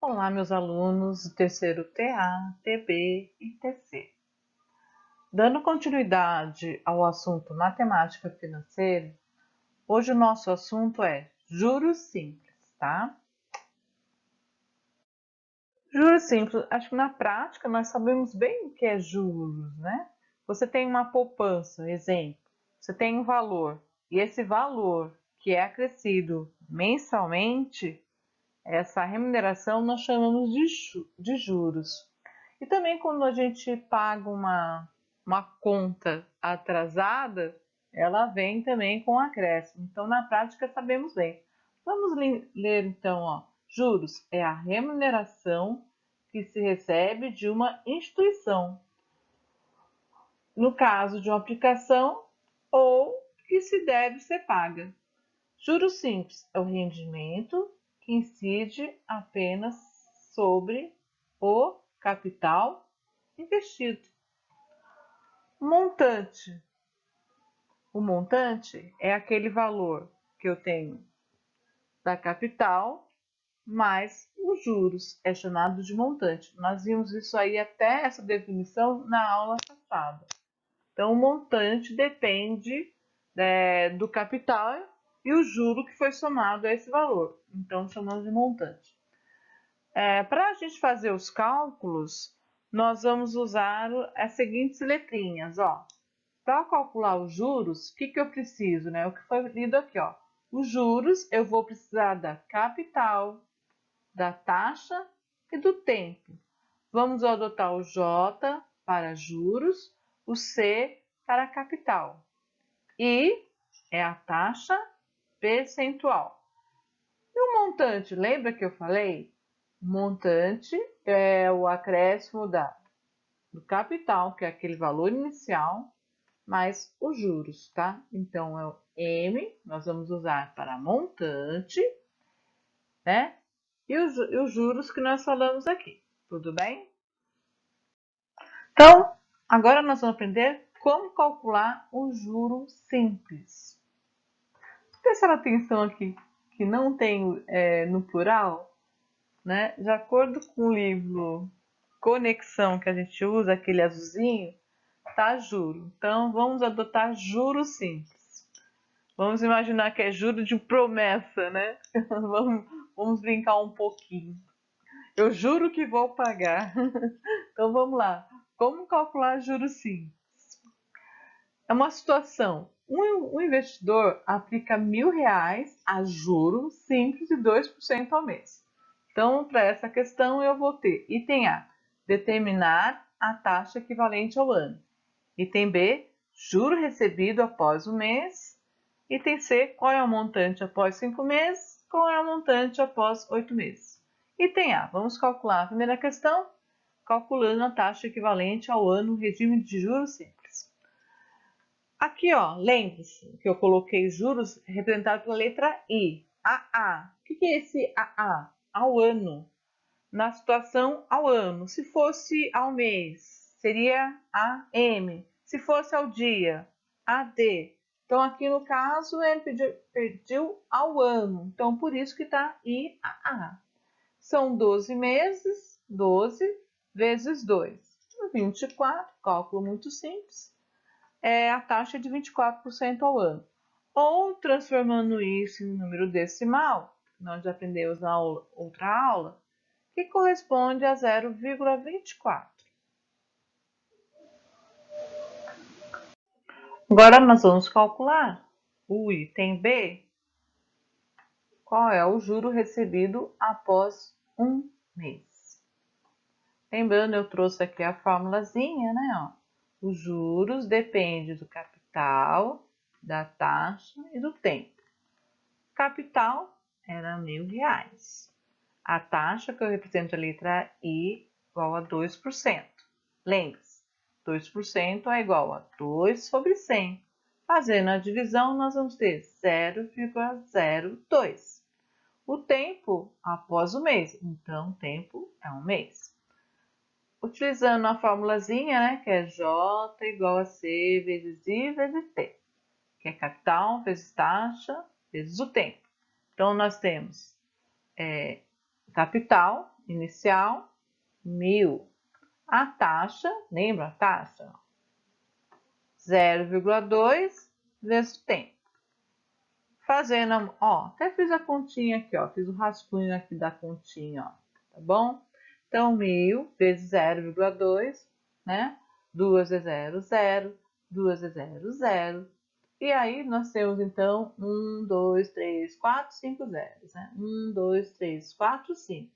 Olá, meus alunos do terceiro TA, TB e TC. Dando continuidade ao assunto matemática financeira, hoje o nosso assunto é juros simples, tá? Juros simples, acho que na prática nós sabemos bem o que é juros, né? Você tem uma poupança, exemplo, você tem um valor, e esse valor que é acrescido mensalmente, essa remuneração nós chamamos de juros. E também quando a gente paga uma conta atrasada, ela vem também com acréscimo. Então, na prática, sabemos bem. Vamos ler então, ó. Juros é a remuneração que se recebe de uma instituição, no caso de uma aplicação, ou que se deve ser paga. Juros simples é o rendimento que incide apenas sobre o capital investido. Montante. O montante é aquele valor que eu tenho da capital mais os juros, é chamado de montante. Nós vimos isso aí até essa definição na aula passada. Então, o montante depende do capital e o juro que foi somado a esse valor. Então, chamamos de montante. Para a gente fazer os cálculos, nós vamos usar as seguintes letrinhas, ó. Para calcular os juros, o que eu preciso, né? O que foi lido aqui, ó. Os juros, eu vou precisar da capital, da taxa e do tempo. Vamos adotar o J para juros, o C para capital. I é a taxa percentual. E o montante, lembra que eu falei? O montante é o acréscimo do capital, que é aquele valor inicial, mais os juros, tá? Então, é o M, nós vamos usar para montante, né? E os juros que nós falamos aqui, tudo bem? Então, agora nós vamos aprender como calcular o juro simples. Prestar atenção aqui, que não tem no plural, né? De acordo com o livro Conexão que a gente usa, aquele azulzinho, tá juro. Então, vamos adotar juros simples. Vamos imaginar que é juro de promessa, né? vamos brincar um pouquinho. Eu juro que vou pagar. Então vamos lá. Como calcular juros simples? É uma situação. Um investidor aplica R$ 1.000 a juros simples de 2% ao mês. Então, para essa questão, eu vou ter item A, determinar a taxa equivalente ao ano. Item B, juro recebido após o mês. Item C, qual é o montante após 5 meses? Qual é o montante após 8 meses? Item A, vamos calcular a primeira questão, calculando a taxa equivalente ao ano regime de juros simples. Aqui, ó, lembre-se que eu coloquei juros representado pela letra I. AA. O que é esse AA? Ao ano. Na situação, ao ano. Se fosse ao mês, seria AM. Se fosse ao dia, AD. Então, aqui no caso, ele pediu ao ano. Então, por isso que está IAA. São 12 meses, 12 vezes 2. 24, cálculo muito simples. É a taxa de 24% ao ano. Ou, transformando isso em número decimal, nós já aprendemos na outra aula, que corresponde a 0,24. Agora nós vamos calcular o item B, qual é o juro recebido após um mês. Lembrando, eu trouxe aqui a formulazinha, né? Ó. Os juros dependem do capital, da taxa e do tempo. Capital era R$ 1.000. A taxa que eu represento a letra I igual a 2%. Lembre-se, 2% é igual a 2 sobre 100. Fazendo a divisão, nós vamos ter 0,02. O tempo após o mês, então o tempo é um mês. Utilizando a formulazinha, né, que é J igual a C vezes I vezes T, que é capital vezes taxa vezes o tempo. Então, nós temos capital inicial, 1.000. A taxa, lembra a taxa? 0,2 vezes o tempo. Fazendo, ó, até fiz a continha aqui, ó, fiz o rascunho aqui da continha, ó, tá bom? Então, 1.000 vezes 0,2, né? 2 é 0, 0, 2 é 0, 0. E aí, nós temos, então, 1, 2, 3, 4, 5 zeros, né? 1, 2, 3, 4, 5.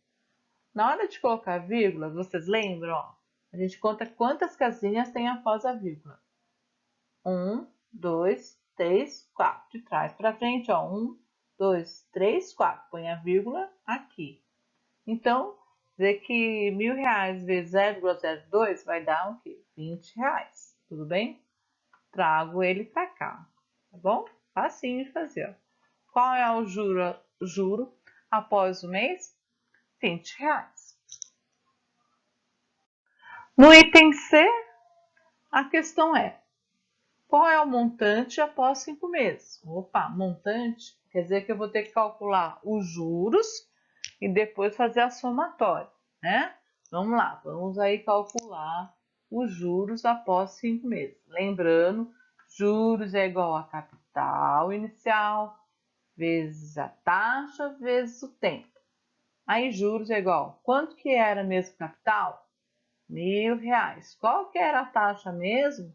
Na hora de colocar vírgula, vocês lembram, ó? A gente conta quantas casinhas tem após a vírgula. 1, 2, 3, 4. De trás para frente, ó. 1, 2, 3, 4. Põe a vírgula aqui. Então, dizer que R$1.000 vezes 0,02 vai dar o quê? R$20. Tudo bem? Trago ele para cá. Tá bom? Facinho de fazer, ó. Qual é o juro após o mês? R$20. No item C, a questão é: qual é o montante após 5 meses? Opa, montante quer dizer que eu vou ter que calcular os juros e depois fazer a somatória, né? Vamos lá, vamos aí calcular os juros após 5 meses. Lembrando, juros é igual a capital inicial vezes a taxa vezes o tempo. Aí juros é igual, quanto que era mesmo capital? R$1.000. Qual que era a taxa mesmo?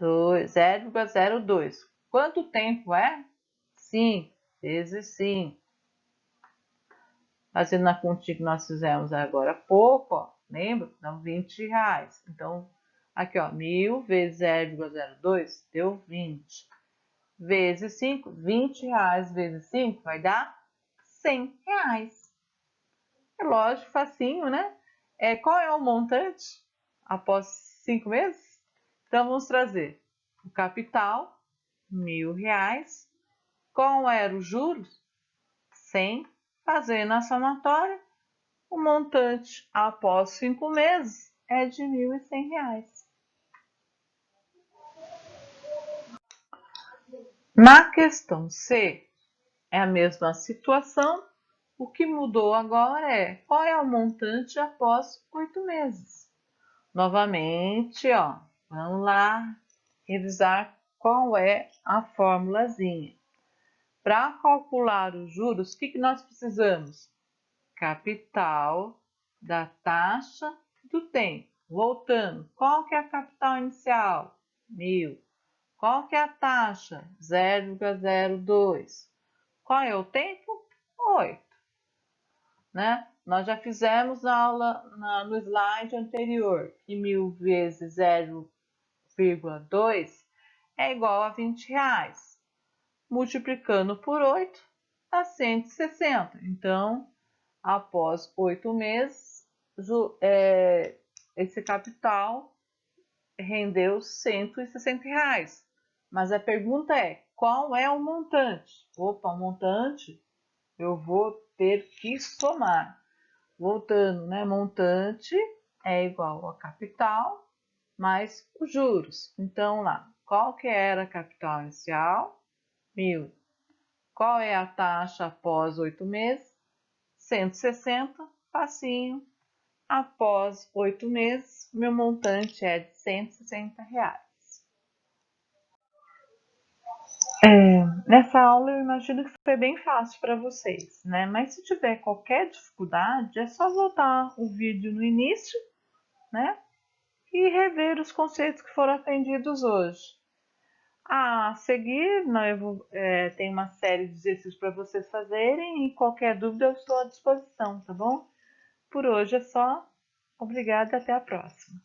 0,02. Quanto tempo é? 5 vezes 5. Fazendo a continha que nós fizemos agora há pouco, ó, lembra? Dão R$20. Então, aqui, ó, 1.000 vezes 0,02 deu 20. Vezes 5, R$20 vezes 5 vai dar R$100. É lógico, facinho, né? Qual é o montante após 5 meses? Então, vamos trazer o capital, R$1.000. Qual era os juros? 100. Fazendo a somatória, o montante após 5 meses é de R$1.100. Na questão C, é a mesma situação. O que mudou agora é qual é o montante após 8 meses. Novamente, ó, vamos lá revisar qual é a formulazinha. Para calcular os juros, o que nós precisamos? Capital da taxa do tempo. Voltando, qual que é a capital inicial? 1.000. Qual que é a taxa? 0,02. Qual é o tempo? 8. Né? Nós já fizemos na aula, no slide anterior, que 1.000 vezes 0,2 é igual a R$20. Multiplicando por 8 dá 160. Então, após 8 meses, esse capital rendeu R$160. Mas a pergunta é, qual é o montante? Opa, o montante eu vou ter que somar. Voltando, né? Montante é igual a capital mais os juros. Então, lá, qual que era a capital inicial? 1.000. Qual é a taxa após 8 meses? 160, facinho. Após 8 meses, meu montante é de R$160. Nessa aula eu imagino que foi bem fácil para vocês, né? Mas se tiver qualquer dificuldade, é só voltar o vídeo no início, né? E rever os conceitos que foram aprendidos hoje. A seguir, tem uma série de exercícios para vocês fazerem e qualquer dúvida eu estou à disposição, tá bom? Por hoje é só. Obrigada e até a próxima.